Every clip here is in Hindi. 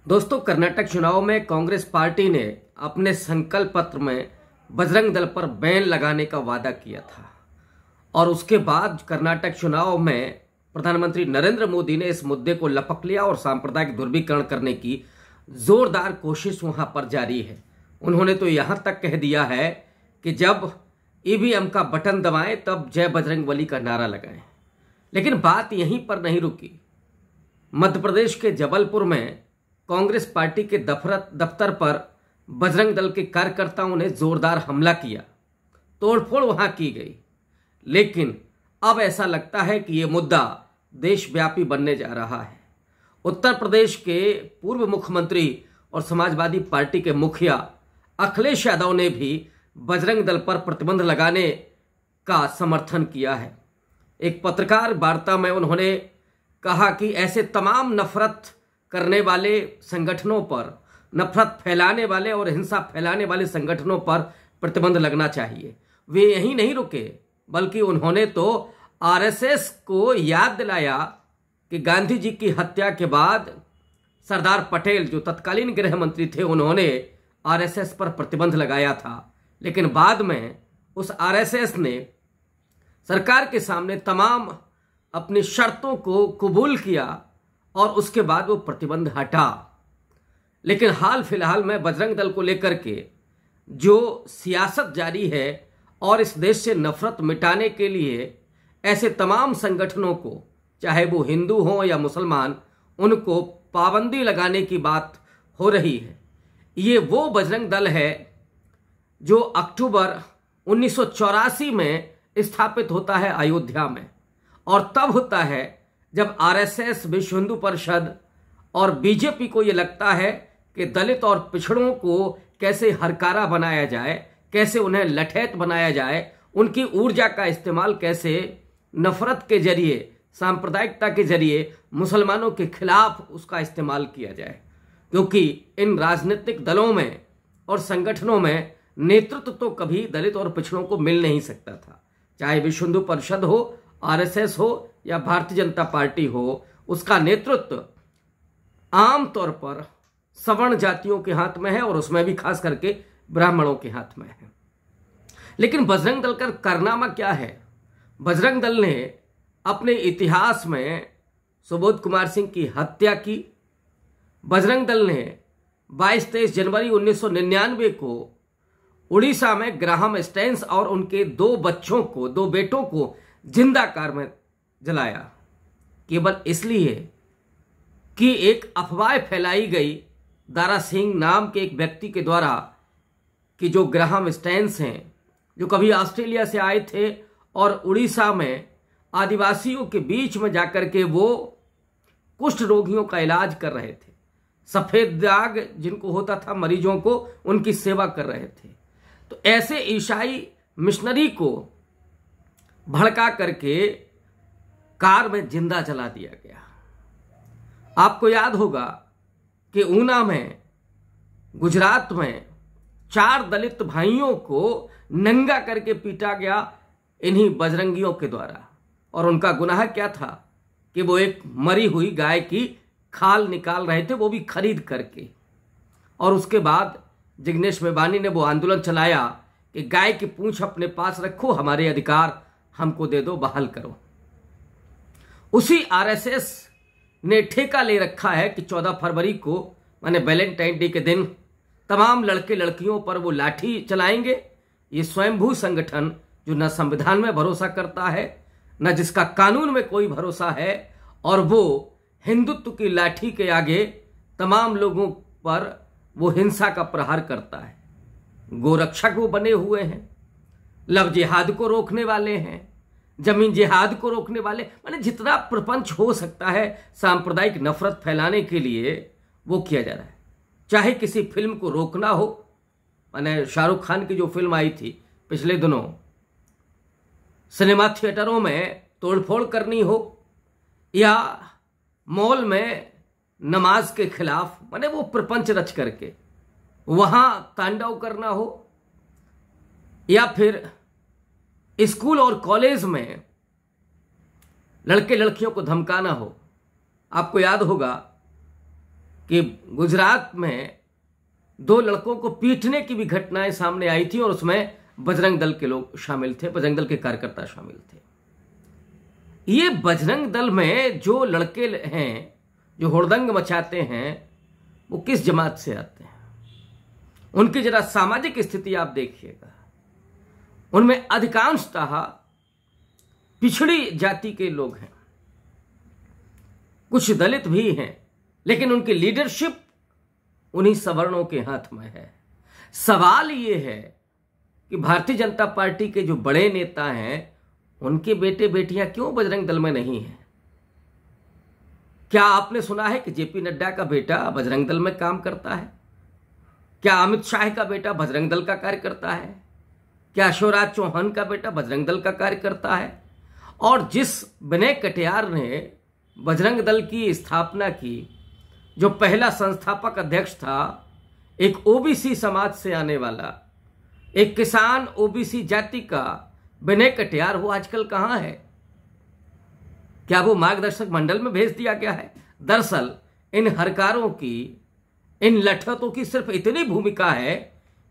दोस्तों, कर्नाटक चुनाव में कांग्रेस पार्टी ने अपने संकल्प पत्र में बजरंग दल पर बैन लगाने का वादा किया था और उसके बाद कर्नाटक चुनाव में प्रधानमंत्री नरेंद्र मोदी ने इस मुद्दे को लपक लिया और सांप्रदायिक ध्रुवीकरण करने की जोरदार कोशिश वहां पर जारी है। उन्होंने तो यहां तक कह दिया है कि जब ईवीएम का बटन दबाएं तब जय बजरंगबली का नारा लगाएं। लेकिन बात यहीं पर नहीं रुकी। मध्य प्रदेश के जबलपुर में कांग्रेस पार्टी के दफ्तर पर बजरंग दल के कार्यकर्ताओं ने जोरदार हमला किया, तोड़फोड़ वहां की गई। लेकिन अब ऐसा लगता है कि यह मुद्दा देशव्यापी बनने जा रहा है। उत्तर प्रदेश के पूर्व मुख्यमंत्री और समाजवादी पार्टी के मुखिया अखिलेश यादव ने भी बजरंग दल पर प्रतिबंध लगाने का समर्थन किया है। एक पत्रकार वार्ता में उन्होंने कहा कि ऐसे तमाम नफरत करने वाले संगठनों पर, नफरत फैलाने वाले और हिंसा फैलाने वाले संगठनों पर प्रतिबंध लगना चाहिए। वे यहीं नहीं रुके, बल्कि उन्होंने तो आरएसएस को याद दिलाया कि गांधी जी की हत्या के बाद सरदार पटेल, जो तत्कालीन गृह मंत्री थे, उन्होंने आरएसएस पर प्रतिबंध लगाया था। लेकिन बाद में उस आरएसएस ने सरकार के सामने तमाम अपनी शर्तों को कबूल किया और उसके बाद वो प्रतिबंध हटा। लेकिन हाल फिलहाल में बजरंग दल को लेकर के जो सियासत जारी है और इस देश से नफरत मिटाने के लिए ऐसे तमाम संगठनों को, चाहे वो हिंदू हो या मुसलमान, उनको पाबंदी लगाने की बात हो रही है। ये वो बजरंग दल है जो अक्टूबर 1984 में स्थापित होता है अयोध्या में, और तब होता है जब आरएसएस, विश्व हिंदू परिषद और बीजेपी को यह लगता है कि दलित और पिछड़ों को कैसे हरकारा बनाया जाए, कैसे उन्हें लठैत बनाया जाए, उनकी ऊर्जा का इस्तेमाल कैसे नफरत के जरिए, सांप्रदायिकता के जरिए मुसलमानों के खिलाफ उसका इस्तेमाल किया जाए। क्योंकि इन राजनीतिक दलों में और संगठनों में नेतृत्व तो कभी दलित और पिछड़ों को मिल नहीं सकता था। चाहे विश्व हिंदू परिषद हो, आरएसएस हो या भारतीय जनता पार्टी हो, उसका नेतृत्व आमतौर पर सवर्ण जातियों के हाथ में है और उसमें भी खास करके ब्राह्मणों के हाथ में है। लेकिन बजरंग दल का कारनामा क्या है? बजरंग दल ने अपने इतिहास में सुबोध कुमार सिंह की हत्या की। बजरंग दल ने 22-23 जनवरी 1999 को उड़ीसा में ग्राहम स्टेन्स और उनके दो बेटों को जिंदा कार में जलाया, केवल इसलिए कि एक अफवाह फैलाई गई दारा सिंह नाम के एक व्यक्ति के द्वारा कि जो ग्राहम स्टेन्स हैं, जो कभी ऑस्ट्रेलिया से आए थे और उड़ीसा में आदिवासियों के बीच में जाकर के वो कुष्ठ रोगियों का इलाज कर रहे थे, सफेद दाग जिनको होता था मरीजों को, उनकी सेवा कर रहे थे। तो ऐसे ईसाई मिशनरी को भड़का करके कार में जिंदा जला दिया गया। आपको याद होगा कि ऊना में, गुजरात में 4 दलित भाइयों को नंगा करके पीटा गया इन्हीं बजरंगियों के द्वारा। और उनका गुनाह क्या था कि वो एक मरी हुई गाय की खाल निकाल रहे थे, वो भी खरीद करके। और उसके बाद जिग्नेश मेवानी ने वो आंदोलन चलाया कि गाय की पूंछ अपने पास रखो, हमारे अधिकार हमको दे दो, बहाल करो। उसी आरएसएस ने ठेका ले रखा है कि 14 फरवरी को, माने वैलेंटाइन डे के दिन, तमाम लड़के लड़कियों पर वो लाठी चलाएंगे। ये स्वयंभू संगठन जो न संविधान में भरोसा करता है, न जिसका कानून में कोई भरोसा है, और वो हिंदुत्व की लाठी के आगे तमाम लोगों पर वो हिंसा का प्रहार करता है। गोरक्षक वो बने हुए हैं, लव जिहाद को रोकने वाले हैं, जमीन जिहाद को रोकने वाले, माने जितना प्रपंच हो सकता है सांप्रदायिक नफरत फैलाने के लिए वो किया जा रहा है। चाहे किसी फिल्म को रोकना हो, माने शाहरुख खान की जो फिल्म आई थी पिछले दिनों, सिनेमा थिएटरों में तोड़फोड़ करनी हो, या मॉल में नमाज के खिलाफ, माने वो प्रपंच रच करके वहां तांडव करना हो, या फिर स्कूल और कॉलेज में लड़के लड़कियों को धमकाना हो। आपको याद होगा कि गुजरात में 2 लड़कों को पीटने की भी घटनाएं सामने आई थी और उसमें बजरंग दल के लोग शामिल थे, बजरंग दल के कार्यकर्ता शामिल थे। ये बजरंग दल में जो लड़के हैं जो हुड़दंग मचाते हैं, वो किस जमात से आते हैं? उनकी जरा सामाजिक स्थिति आप देखिएगा। उनमें अधिकांशतः पिछड़ी जाति के लोग हैं, कुछ दलित भी हैं, लेकिन उनकी लीडरशिप उन्हीं सवर्णों के हाथ में है। सवाल यह है कि भारतीय जनता पार्टी के जो बड़े नेता हैं, उनके बेटे बेटियां क्यों बजरंग दल में नहीं हैं? क्या आपने सुना है कि जेपी नड्डा का बेटा बजरंग दल में काम करता है? क्या अमित शाह का बेटा बजरंग दल का कार्यकर्ता है? क्या शिवराज चौहान का बेटा बजरंग दल का कार्यकर्ता है? और जिस विनय कटियार ने बजरंग दल की स्थापना की, जो पहला संस्थापक अध्यक्ष था, एक ओबीसी समाज से आने वाला, एक किसान ओबीसी जाति का विनय कटियार, वो आजकल कहां है? क्या वो मार्गदर्शक मंडल में भेज दिया गया है? दरअसल इन हरकारों की, इन लठतों की सिर्फ इतनी भूमिका है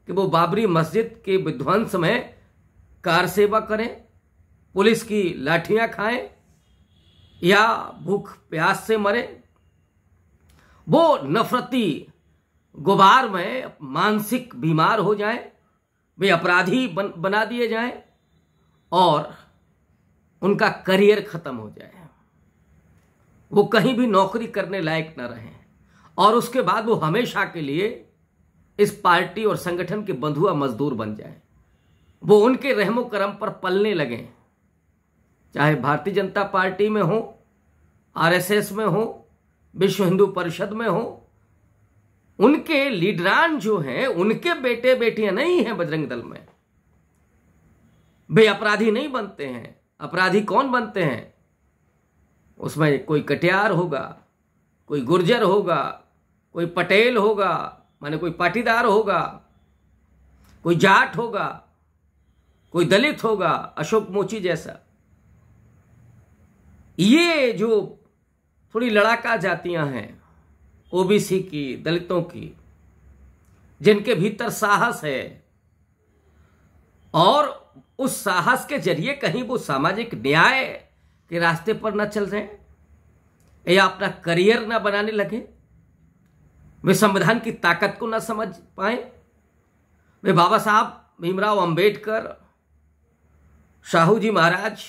कि वो बाबरी मस्जिद के विध्वंस में कार सेवा करें, पुलिस की लाठियां खाएं या भूख प्यास से मरे, वो नफरती गुबार में मानसिक बीमार हो जाएं, वे अपराधी बना दिए जाएं और उनका करियर खत्म हो जाए, वो कहीं भी नौकरी करने लायक न रहें और उसके बाद वो हमेशा के लिए इस पार्टी और संगठन के बंधुआ मजदूर बन जाएं। वो उनके रहमो करम पर पलने लगें, चाहे भारतीय जनता पार्टी में हो, आरएसएस में हो, विश्व हिंदू परिषद में हो। उनके लीडरान जो हैं, उनके बेटे बेटियां नहीं हैं बजरंग दल में। वे अपराधी नहीं बनते हैं। अपराधी कौन बनते हैं? उसमें कोई कटियार होगा, कोई गुर्जर होगा, कोई पटेल होगा, माने कोई पाटीदार होगा, कोई जाट होगा, कोई दलित होगा, अशोक मोची जैसा। ये जो थोड़ी लड़ाका जातियां हैं, ओबीसी की, दलितों की, जिनके भीतर साहस है और उस साहस के जरिए कहीं वो सामाजिक न्याय के रास्ते पर न चल रहे हैं या अपना करियर न बनाने लगे, वे संविधान की ताकत को न समझ पाए, वे बाबा साहब भीमराव अंबेडकर, शाहू जी महाराज,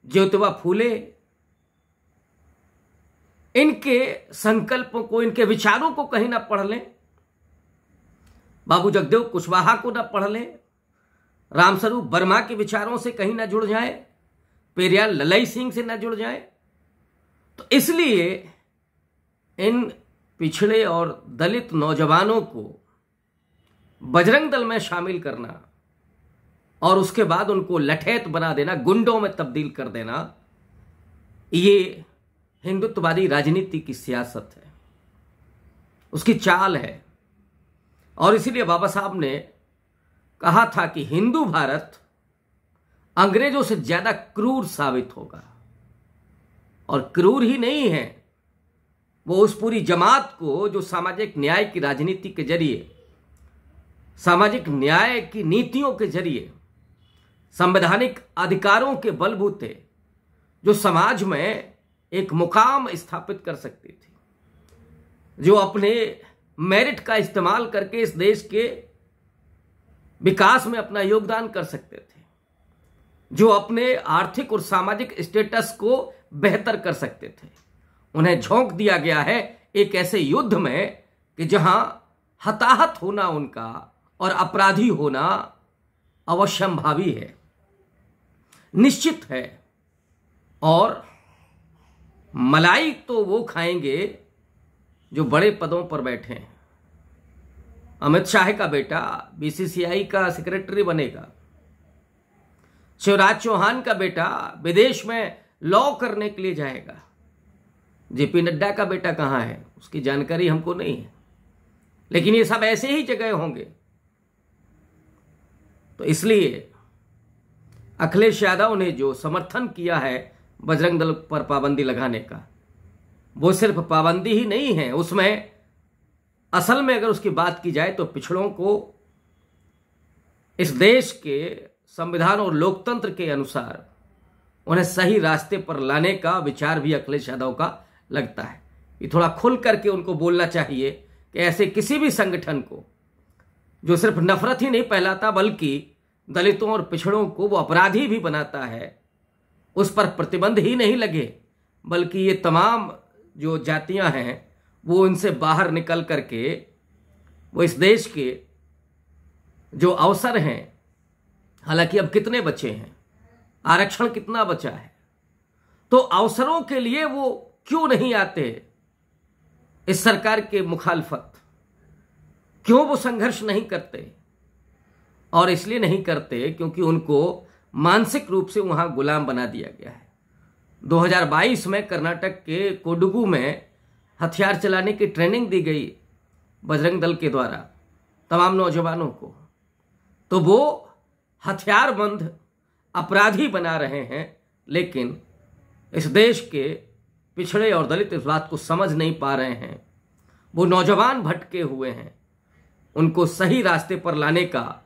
ज्योतिबा फूले, इनके संकल्पों को, इनके विचारों को कहीं ना पढ़ लें, बाबू जगदेव कुशवाहा को ना पढ़ लें, रामस्वरूप वर्मा के विचारों से कहीं ना जुड़ जाए, पेरियार ललई सिंह से ना जुड़ जाए। तो इसलिए इन पिछड़े और दलित नौजवानों को बजरंग दल में शामिल करना और उसके बाद उनको लठैत बना देना, गुंडों में तब्दील कर देना, ये हिंदुत्ववादी राजनीति की सियासत है, उसकी चाल है। और इसीलिए बाबा साहब ने कहा था कि हिंदू भारत अंग्रेजों से ज्यादा क्रूर साबित होगा। और क्रूर ही नहीं है, वो उस पूरी जमात को जो सामाजिक न्याय की राजनीति के जरिए, सामाजिक न्याय की नीतियों के जरिए, संवैधानिक अधिकारों के बलबूते जो समाज में एक मुकाम स्थापित कर सकती थी, जो अपने मेरिट का इस्तेमाल करके इस देश के विकास में अपना योगदान कर सकते थे, जो अपने आर्थिक और सामाजिक स्टेटस को बेहतर कर सकते थे, उन्हें झोंक दिया गया है एक ऐसे युद्ध में कि जहां हताहत होना उनका और अपराधी होना अवश्यंभावी है, निश्चित है। और मलाई तो वो खाएंगे जो बड़े पदों पर बैठे हैं। अमित शाह का बेटा बीसीसीआई का सेक्रेटरी बनेगा, शिवराज चौहान का बेटा विदेश में लॉ करने के लिए जाएगा, जेपी नड्डा का बेटा कहां है उसकी जानकारी हमको नहीं है, लेकिन ये सब ऐसे ही जगह होंगे। तो इसलिए अखिलेश यादव ने जो समर्थन किया है बजरंग दल पर पाबंदी लगाने का, वो सिर्फ पाबंदी ही नहीं है, उसमें असल में अगर उसकी बात की जाए तो पिछड़ों को इस देश के संविधान और लोकतंत्र के अनुसार उन्हें सही रास्ते पर लाने का विचार भी अखिलेश यादव का लगता है। ये थोड़ा खुल करके उनको बोलना चाहिए कि ऐसे किसी भी संगठन को जो सिर्फ नफरत ही नहीं फैलाता बल्कि दलितों और पिछड़ों को वो अपराधी भी बनाता है, उस पर प्रतिबंध ही नहीं लगे, बल्कि ये तमाम जो जातियां हैं वो इनसे बाहर निकल करके वो इस देश के जो अवसर हैं, हालांकि अब कितने बचे हैं, आरक्षण कितना बचा है, तो अवसरों के लिए वो क्यों नहीं आते इस सरकार के मुखालफत, क्यों वो संघर्ष नहीं करते? और इसलिए नहीं करते क्योंकि उनको मानसिक रूप से वहां गुलाम बना दिया गया है। 2022 में कर्नाटक के कोडगु में हथियार चलाने की ट्रेनिंग दी गई बजरंग दल के द्वारा तमाम नौजवानों को, तो वो हथियारबंद अपराधी बना रहे हैं। लेकिन इस देश के पिछड़े और दलित इस बात को समझ नहीं पा रहे हैं। वो नौजवान भटके हुए हैं, उनको सही रास्ते पर लाने का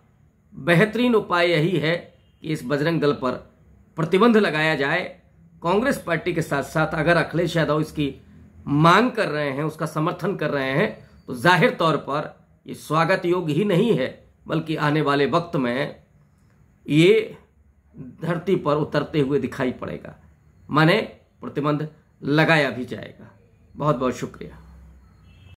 बेहतरीन उपाय यही है कि इस बजरंग दल पर प्रतिबंध लगाया जाए। कांग्रेस पार्टी के साथ साथ अगर अखिलेश यादव इसकी मांग कर रहे हैं, उसका समर्थन कर रहे हैं, तो जाहिर तौर पर ये स्वागत योग्य ही नहीं है, बल्कि आने वाले वक्त में ये धरती पर उतरते हुए दिखाई पड़ेगा, माने प्रतिबंध लगाया भी जाएगा। बहुत बहुत शुक्रिया।